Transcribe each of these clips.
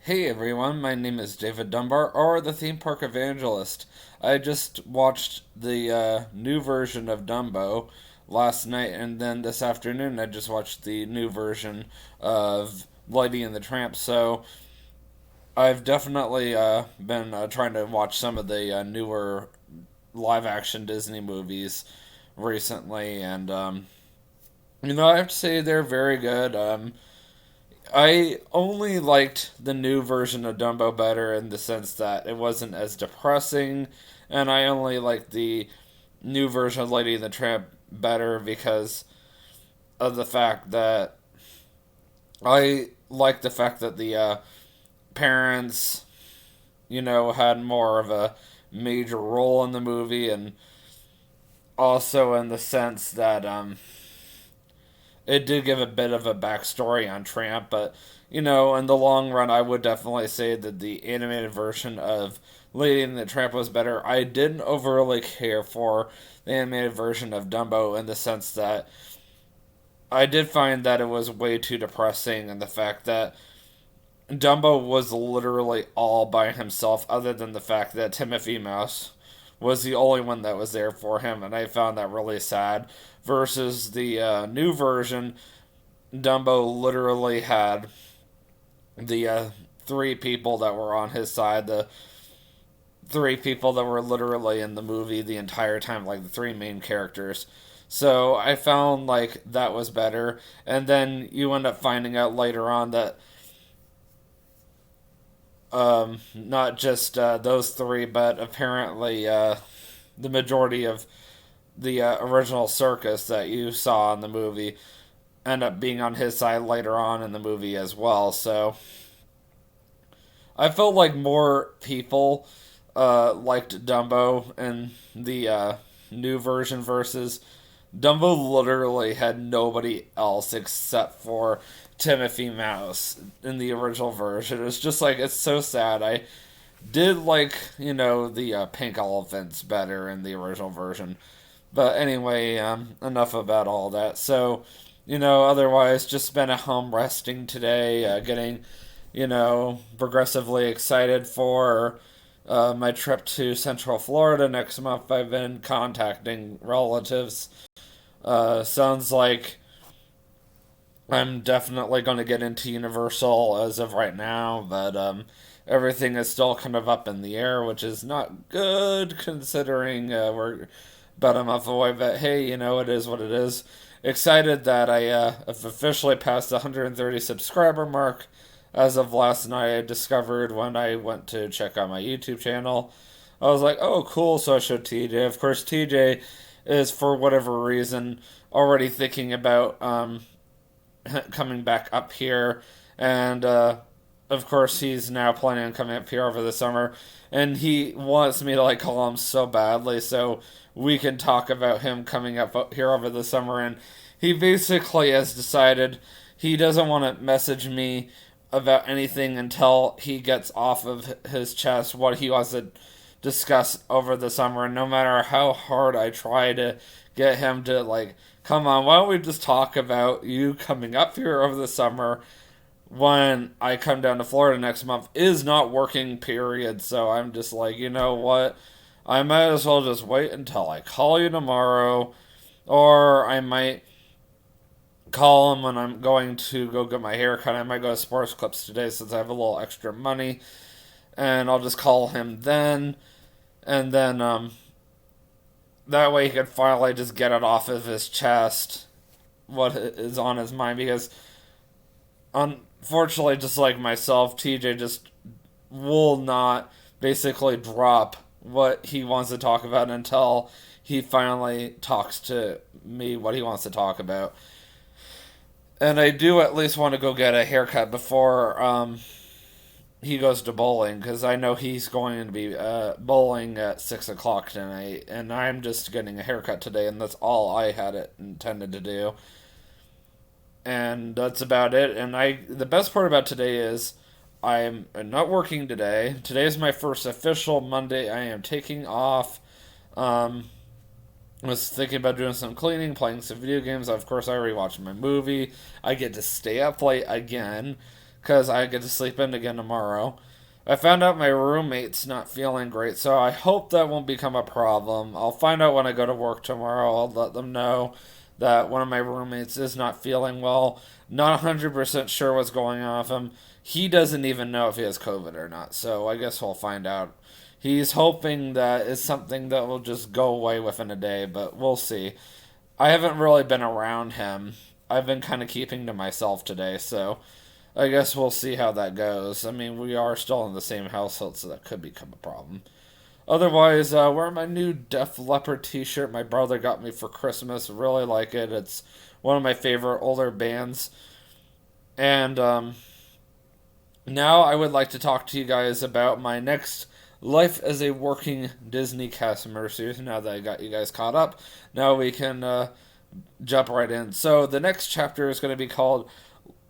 Hey everyone, my name is David Dunbar, or the Theme Park Evangelist. I just watched the new version of Dumbo last night, and then this afternoon I just watched the new version of Lady and the Tramp. So I've definitely been trying to watch some of the newer live action Disney movies recently, and I have to say they're very good. I only liked the new version of Dumbo better in the sense that it wasn't as depressing, and I only liked the new version of Lady and the Tramp better because of the fact that I like the fact that the parents, had more of a major role in the movie, and also in the sense that it did give a bit of a backstory on Tramp, but in the long run, I would definitely say that the animated version of Lady and the Tramp was better. I didn't overly care for the animated version of Dumbo in the sense that I did find that it was way too depressing, and the fact that Dumbo was literally all by himself, other than the fact that Timothy Mouse was the only one that was there for him, and I found that really sad. Versus the new version, Dumbo literally had the three people that were on his side, the three people that were literally in the movie the entire time, like the three main characters. So I found like that was better. And then you end up finding out later on that not just those three, but apparently the majority of the original circus that you saw in the movie end up being on his side later on in the movie as well. So I felt like more people liked Dumbo in the new version versus Dumbo literally had nobody else except for Timothy Mouse in the original version. It's just like, it's so sad. I did like, the pink elephants better in the original version. But anyway, enough about all that. So, otherwise, just been at home resting today, getting, progressively excited for my trip to Central Florida next month. I've been contacting relatives. Sounds like I'm definitely going to get into Universal as of right now, but everything is still kind of up in the air, which is not good considering we're about a month away. But hey, it is what it is. Excited that I have officially passed the 130 subscriber mark as of last night. I discovered when I went to check out my YouTube channel. I was like, oh, cool. So I showed TJ. Of course, TJ is, for whatever reason, already thinking about coming back up here. And of course, he's now planning on coming up here over the summer. And he wants me to like call him so badly so we can talk about him coming up here over the summer. And he basically has decided he doesn't want to message me about anything until he gets off of his chest what he wants to discuss over the summer. And no matter how hard I try to get him to, like, come on, why don't we just talk about you coming up here over the summer when I come down to Florida next month, is not working, period. So I'm just like, you know what? I might as well just wait until I call you tomorrow, or I might call him when I'm going to go get my hair cut. I might go to Sports Clips today since I have a little extra money, and I'll just call him then, and then that way he can finally just get it off of his chest what is on his mind, because unfortunately, just like myself, TJ just will not basically drop what he wants to talk about until he finally talks to me what he wants to talk about. And I do at least want to go get a haircut before he goes to bowling, because I know he's going to be bowling at 6 o'clock tonight, and I'm just getting a haircut today, and that's all I had it intended to do. And that's about it. And the best part about today is I'm not working today. Today is my first official Monday. I am taking off. I was thinking about doing some cleaning, playing some video games. Of course, I already watched my movie. I get to stay up late again because I get to sleep in again tomorrow. I found out my roommate's not feeling great, so I hope that won't become a problem. I'll find out when I go to work tomorrow. I'll let them know that one of my roommates is not feeling well. Not 100% sure what's going on with him. He doesn't even know if he has COVID or not, so I guess we'll find out. He's hoping that it's something that will just go away within a day, but we'll see. I haven't really been around him. I've been kind of keeping to myself today, so I guess we'll see how that goes. I mean, we are still in the same household, so that could become a problem. Otherwise, wearing my new Def Leppard t-shirt my brother got me for Christmas. Really like it. It's one of my favorite older bands. And now I would like to talk to you guys about my next life as a working Disney cast member series. Now that I got you guys caught up, now we can jump right in. So the next chapter is going to be called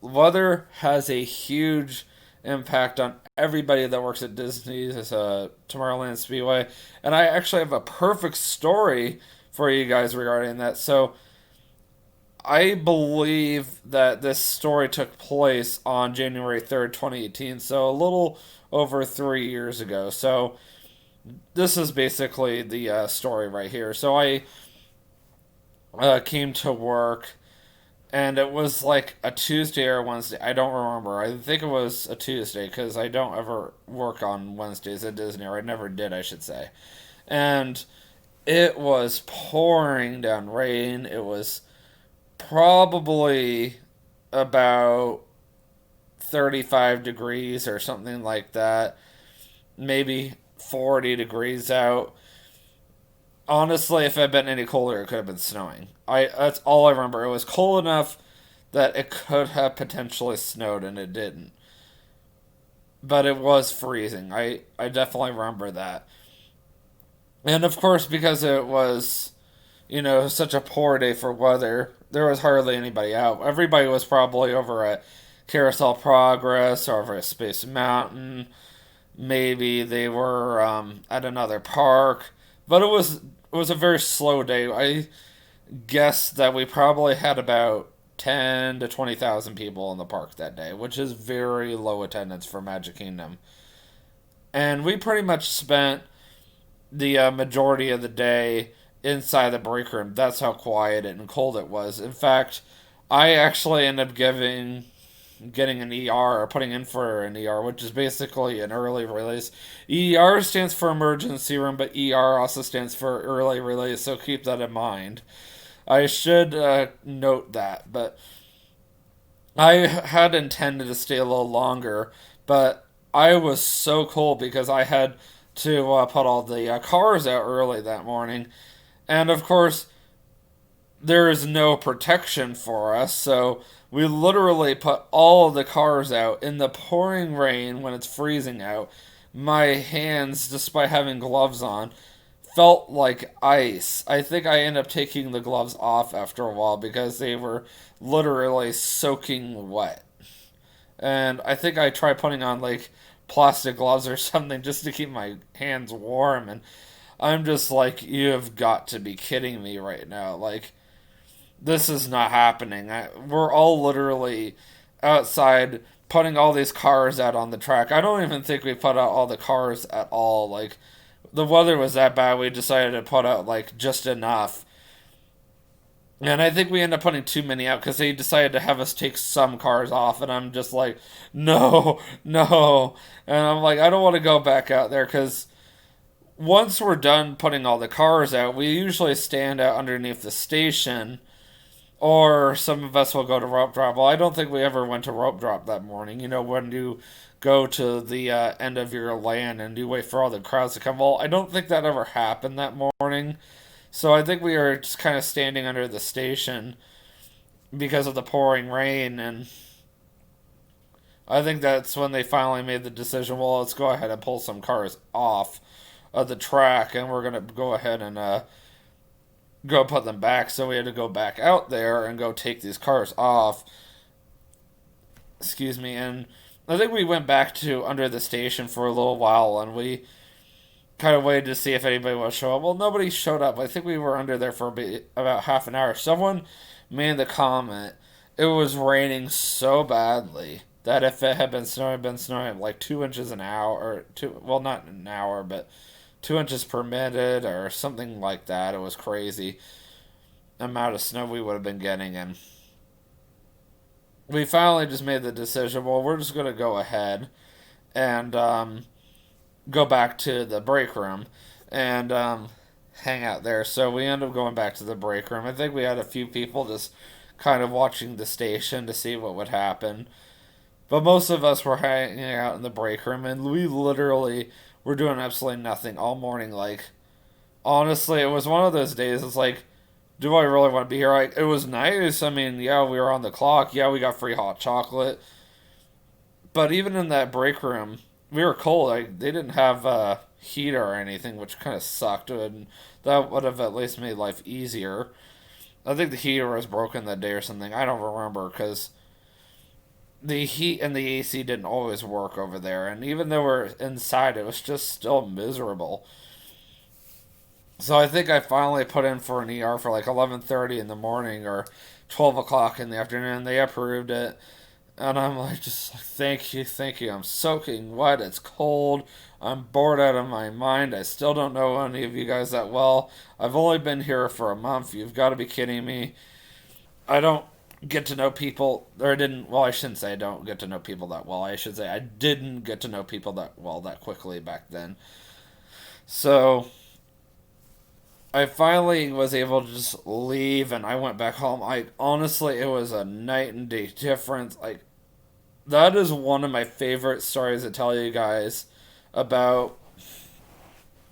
Weather Has a Huge Impact on Everybody that works at Disney's Tomorrow Land Speedway. And I actually have a perfect story for you guys regarding that. So I believe that this story took place on January 3rd, 2018, so a little over 3 years ago. So this is basically the story right here. So I came to work, and it was like a Tuesday or Wednesday. I don't remember. I think it was a Tuesday because I don't ever work on Wednesdays at Disney, or I never did, I should say. And it was pouring down rain. It was probably about 35 degrees or something like that. Maybe 40 degrees out. Honestly, if it had been any colder, it could have been snowing. That's all I remember. It was cold enough that it could have potentially snowed, and it didn't. But it was freezing. I definitely remember that. And of course, because it was, such a poor day for weather, there was hardly anybody out. Everybody was probably over at Carousel Progress or over at Space Mountain. Maybe they were at another park. But it was a very slow day. I guess that we probably had about 10 to 20,000 people in the park that day, which is very low attendance for Magic Kingdom. And we pretty much spent the majority of the day inside the break room. That's how quiet and cold it was. In fact, I actually ended up getting an ER, or putting in for an ER, which is basically an early release. ER stands for emergency room, but ER also stands for early release, so keep that in mind. I should note that, but I had intended to stay a little longer, but I was so cold because I had to put all the cars out early that morning. And of course, there is no protection for us, so we literally put all of the cars out in the pouring rain when it's freezing out. My hands, despite having gloves on, felt like ice. I think I ended up taking the gloves off after a while because they were literally soaking wet. And I think I tried putting on like plastic gloves or something just to keep my hands warm. And I'm just like, you have got to be kidding me right now. Like, this is not happening. We're all literally outside putting all these cars out on the track. I don't even think we put out all the cars at all. Like, the weather was that bad, we decided to put out, like, just enough. And I think we ended up putting too many out because they decided to have us take some cars off. And I'm just like, no, no. And I'm like, I don't want to go back out there because once we're done putting all the cars out, we usually stand out underneath the station. Or some of us will go to rope drop. Well, I don't think we ever went to rope drop that morning. When you go to the end of your land and you wait for all the crowds to come. Well, I don't think that ever happened that morning. So I think we were just kind of standing under the station because of the pouring rain. And I think that's when they finally made the decision, well, let's go ahead and pull some cars off of the track. And we're going to go ahead and go put them back. So we had to go back out there and go take these cars off. Excuse me. And I think we went back to under the station for a little while, and we kind of waited to see if anybody would show up. Well, nobody showed up. I think we were under there for about half an hour. Someone made the comment, it was raining so badly that if it had been snowing like 2 inches an hour, or two, well, not an hour, but 2 inches per minute or something like that. It was crazy amount of snow we would have been getting, and we finally just made the decision. Well, we're just gonna go ahead and go back to the break room and hang out there. So we ended up going back to the break room. I think we had a few people just kind of watching the station to see what would happen. But most of us were hanging out in the break room, and we literally were doing absolutely nothing all morning. Like, honestly, it was one of those days. It's like, do I really want to be here? Like, it was nice. I mean, yeah, we were on the clock. Yeah, we got free hot chocolate. But even in that break room, we were cold. Like, they didn't have a heater or anything, which kind of sucked. And that would have at least made life easier. I think the heater was broken that day or something. I don't remember because the heat and the AC didn't always work over there. And even though we're inside, it was just still miserable. So I think I finally put in for an ER for like 11:30 in the morning or 12 o'clock in the afternoon. They approved it. And I'm like, just like, thank you, thank you. I'm soaking wet. It's cold. I'm bored out of my mind. I still don't know any of you guys that well. I've only been here for a month. You've got to be kidding me. I don't get to know people, or I didn't, well, I shouldn't say I don't get to know people that well. I should say I didn't get to know people that well that quickly back then. So I finally was able to just leave and I went back home. I honestly, it was a night and day difference. Like, that is one of my favorite stories to tell you guys about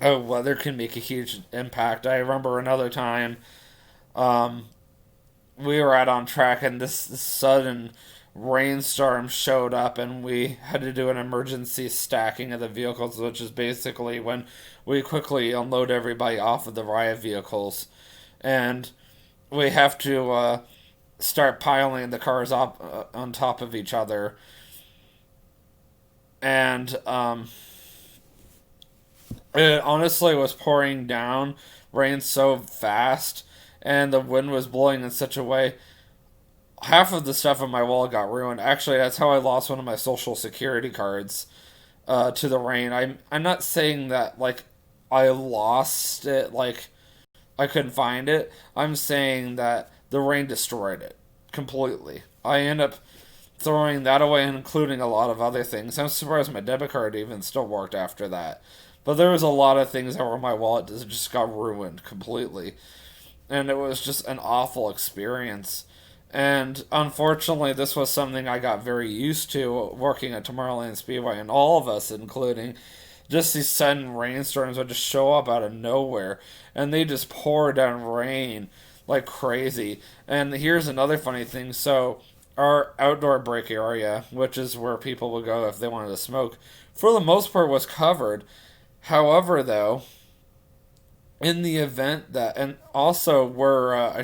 how weather can make a huge impact. I remember another time um, we were out on track and this sudden rainstorm showed up and we had to do an emergency stacking of the vehicles, which is basically when we quickly unload everybody off of the riot vehicles and we have to start piling the cars up on top of each other. And it honestly was pouring down rain so fast and the wind was blowing in such a way half of the stuff on my wall got ruined. Actually, that's how I lost one of my social security cards to the rain. I'm not saying that like I lost it, like I couldn't find it. I'm saying that the rain destroyed it completely. I end up throwing that away, including a lot of other things. I'm surprised my debit card even still worked after that. But there was a lot of things that were in my wallet that just got ruined completely. And it was just an awful experience. And unfortunately, this was something I got very used to working at Tomorrow Land Speedway, and all of us, including just these sudden rainstorms, would just show up out of nowhere, and they just pour down rain like crazy. And here's another funny thing: so our outdoor break area, which is where people would go if they wanted to smoke, for the most part was covered. However, though, in the event that, and also where I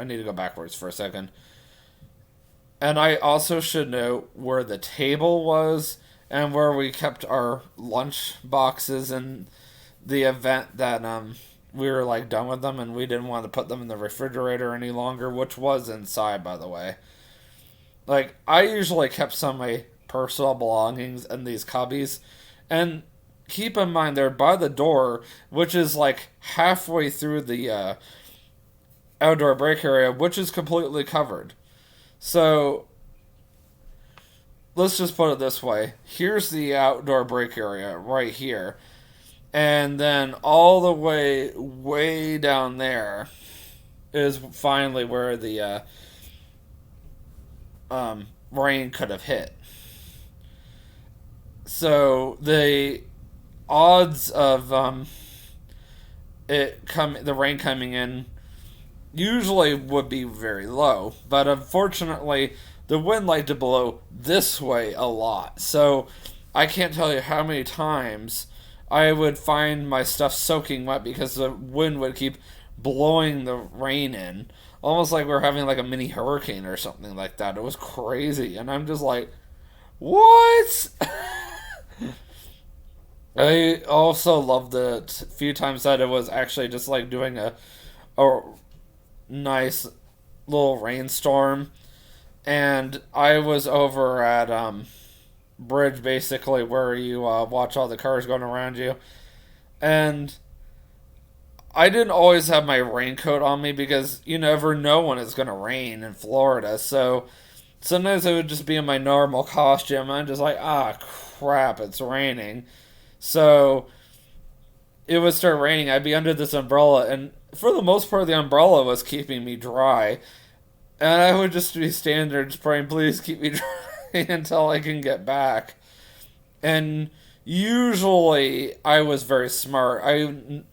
need to go backwards for a second. And I also should note where the table was and where we kept our lunch boxes in the event that we were like done with them and we didn't want to put them in the refrigerator any longer, which was inside, by the way. Like, I usually kept some of my personal belongings in these cubbies, and keep in mind they're by the door, which is like halfway through the outdoor break area, which is completely covered. So let's just put it this way: here's the outdoor break area right here, and then all the way down there is finally where the rain could have hit. So the odds of the rain coming in usually would be very low, but unfortunately the wind liked to blow this way a lot. So I can't tell you how many times I would find my stuff soaking wet because the wind would keep blowing the rain in, almost like we're having like a mini hurricane or something like that. It was crazy, and I'm just like, what? I also loved the few times that it was actually just like doing a nice little rainstorm, and I was over at bridge, basically where you watch all the cars going around you, and I didn't always have my raincoat on me because you never know when it's gonna rain in Florida. So sometimes I would just be in my normal costume. And I'm just like, crap, it's raining. So it would start raining. I'd be under this umbrella, and for the most part, the umbrella was keeping me dry. And I would just be standing there just praying, please keep me dry until I can get back. And usually I was very smart. I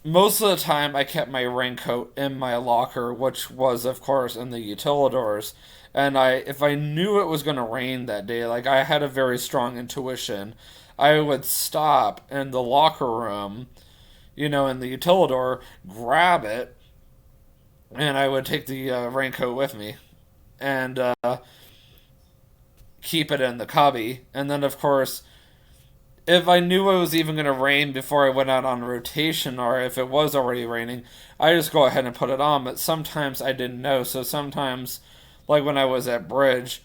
most of the time I kept my raincoat in my locker, which was of course in the utilidors. And I if I knew it was going to rain that day, like I had a very strong intuition, I would stop in the locker room, in the utilidor, grab it, and I would take the raincoat with me and keep it in the cubby. And then, of course, if I knew it was even going to rain before I went out on rotation, or if it was already raining, I just go ahead and put it on. But sometimes I didn't know. So sometimes, like when I was at bridge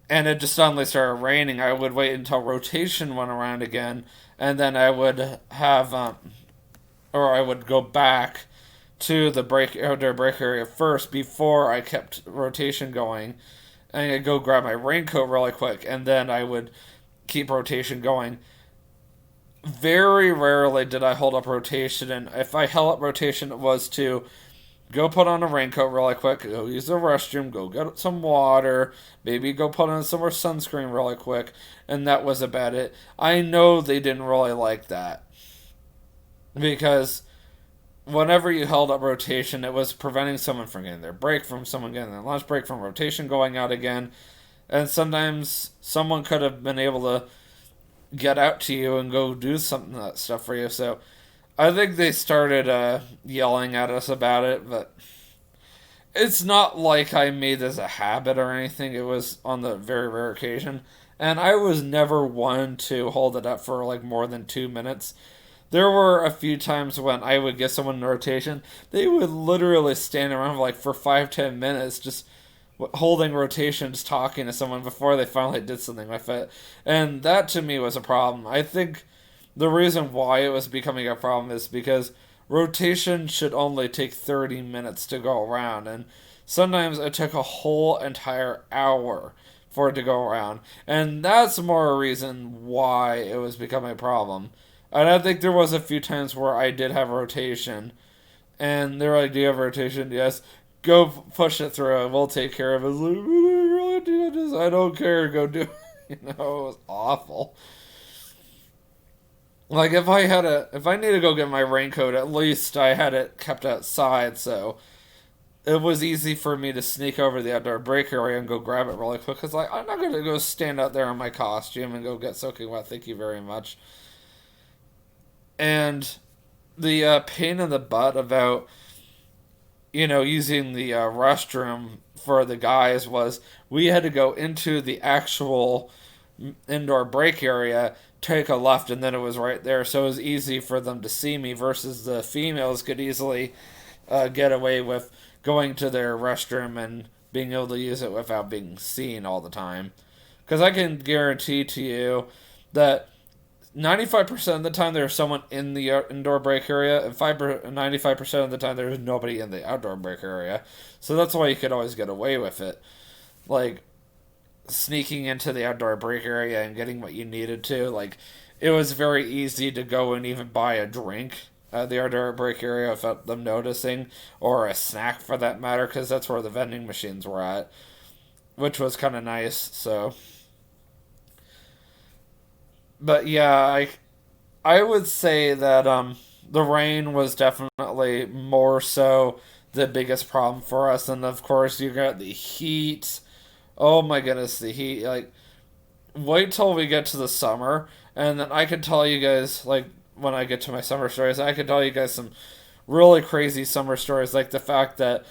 and it just suddenly started raining, I would wait until rotation went around again, and then I would have, or I would go back to the outdoor break area first before I kept rotation going, and I'd go grab my raincoat really quick, and then I would keep rotation going. Very rarely did I hold up rotation, and if I held up rotation, it was to go put on a raincoat really quick, go use the restroom, go get some water, maybe go put on some more sunscreen really quick, and that was about it. I know they didn't really like that because whenever you held up rotation, it was preventing someone from getting their break, from someone getting their lunch break, from rotation going out again. And sometimes someone could have been able to get out to you and go do something that stuff for you. So I think they started yelling at us about it, but it's not like I made this a habit or anything. It was on the very rare occasion. And I was never one to hold it up for like more than 2 minutes. There were a few times when I would get someone in rotation, they would literally stand around like for 5-10 minutes just holding rotation, just talking to someone before they finally did something with it. And that to me was a problem. I think the reason why it was becoming a problem is because rotation should only take 30 minutes to go around, and sometimes it took a whole entire hour for it to go around. And that's more a reason why it was becoming a problem. And I think there was a few times where I did have rotation, and they were like, "Do you have rotation?" Yes. Go push it through. We'll take care of it. Like, really do this? I don't care. Go do it. It was awful. Like if I need to go get my raincoat, at least I had it kept outside, so it was easy for me to sneak over to the outdoor break area and go grab it really quick. Cause like I'm not gonna go stand out there in my costume and go get soaking wet. Thank you very much. And the pain in the butt about using the restroom for the guys was we had to go into the actual indoor break area, take a left, and then it was right there. So it was easy for them to see me versus the females could easily get away with going to their restroom and being able to use it without being seen all the time. Because I can guarantee to you that 95% of the time there's someone in the indoor break area, and 95% of the time there's nobody in the outdoor break area. So that's why you could always get away with it. Like, sneaking into the outdoor break area and getting what you needed to. Like, it was very easy to go and even buy a drink at the outdoor break area without them noticing, or a snack for that matter, because that's where the vending machines were at, which was kind of nice, so... But yeah, I would say that the rain was definitely more so the biggest problem for us, and of course you got the heat. Oh my goodness, the heat! Like, wait till we get to the summer, and then I can tell you guys, like, when I get to my summer stories, I can tell you guys some really crazy summer stories, like the fact that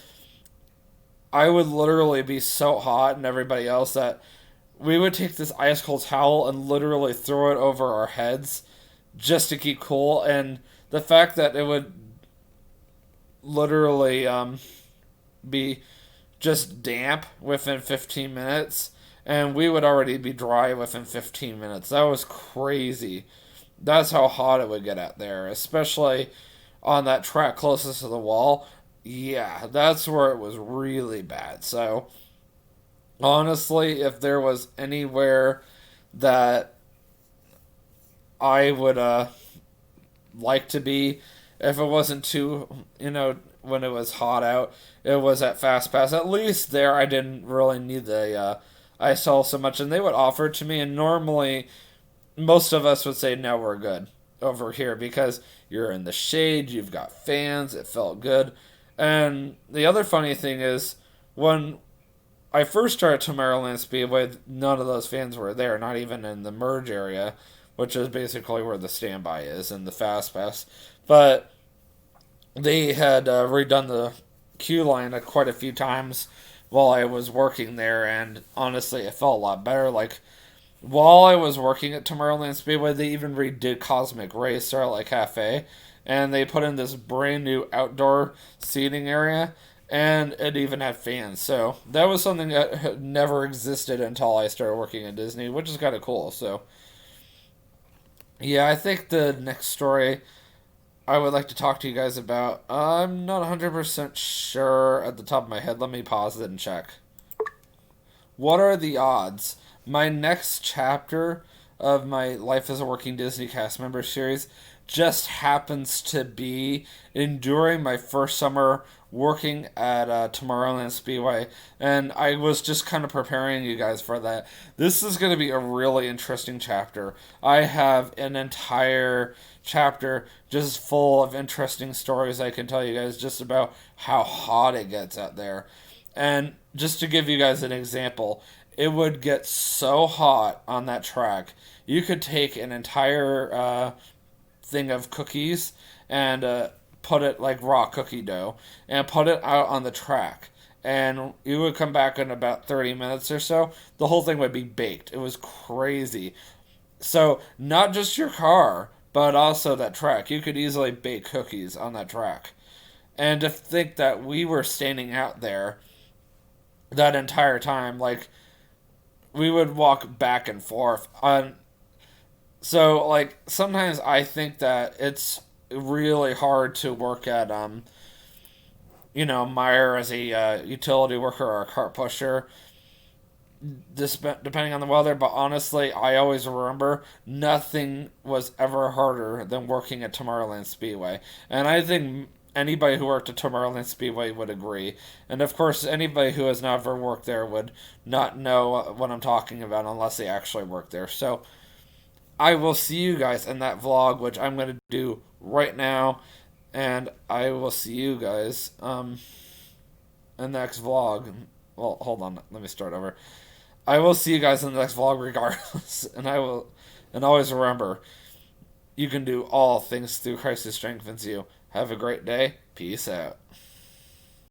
I would literally be so hot and everybody else that we would take this ice cold towel and literally throw it over our heads just to keep cool. And the fact that it would literally be just damp within 15 minutes, and we would already be dry within 15 minutes. That was crazy. That's how hot it would get out there, especially on that track closest to the wall. Yeah, that's where it was really bad. So, honestly, if there was anywhere that I would like to be, if it wasn't too, when it was hot out, it was at Fast Pass. At least there, I didn't really need the ice hole so much, and they would offer it to me. And normally, most of us would say, no, we're good over here because you're in the shade, you've got fans, it felt good. And the other funny thing is, when I first started Tomorrow Land Speedway, none of those fans were there, not even in the merge area, which is basically where the standby is in the Fast Pass. But they had redone the queue line quite a few times while I was working there, and honestly, it felt a lot better. Like, while I was working at Tomorrowland Speedway, they even redid Cosmic Ray Starlight Cafe, and they put in this brand new outdoor seating area, and it even had fans. So that was something that had never existed until I started working at Disney, which is kind of cool. So yeah, I think the next story I would like to talk to you guys about, I'm not 100% sure at the top of my head. Let me pause it and check. What are the odds? My next chapter of my Life as a Working Disney Cast Member series just happens to be during my first summer working at Tomorrowland Speedway, and I was just kind of preparing you guys for that. This is going to be a really interesting chapter. I have an entire chapter just full of interesting stories I can tell you guys just about how hot it gets out there. And just to give you guys an example, it would get so hot on that track. You could take an entire thing of cookies and put it like raw cookie dough and put it out on the track. And you would come back in about 30 minutes or so. The whole thing would be baked. It was crazy. So, not just your car, but also that track. You could easily bake cookies on that track. And to think that we were standing out there that entire time, like, we would walk back and forth on. So, like, sometimes I think that it's really hard to work at Meyer as a utility worker or a cart pusher, depending on the weather. But honestly, I always remember nothing was ever harder than working at Tomorrowland Speedway, and I think anybody who worked at Tomorrowland Speedway would agree. And of course, anybody who has never worked there would not know what I'm talking about unless they actually work there. So I will see you guys in that vlog, which I'm going to do right now. And I will see you guys in the next vlog. Well, hold on. Let me start over. I will see you guys in the next vlog regardless. And always remember, you can do all things through Christ who strengthens you. Have a great day. Peace out.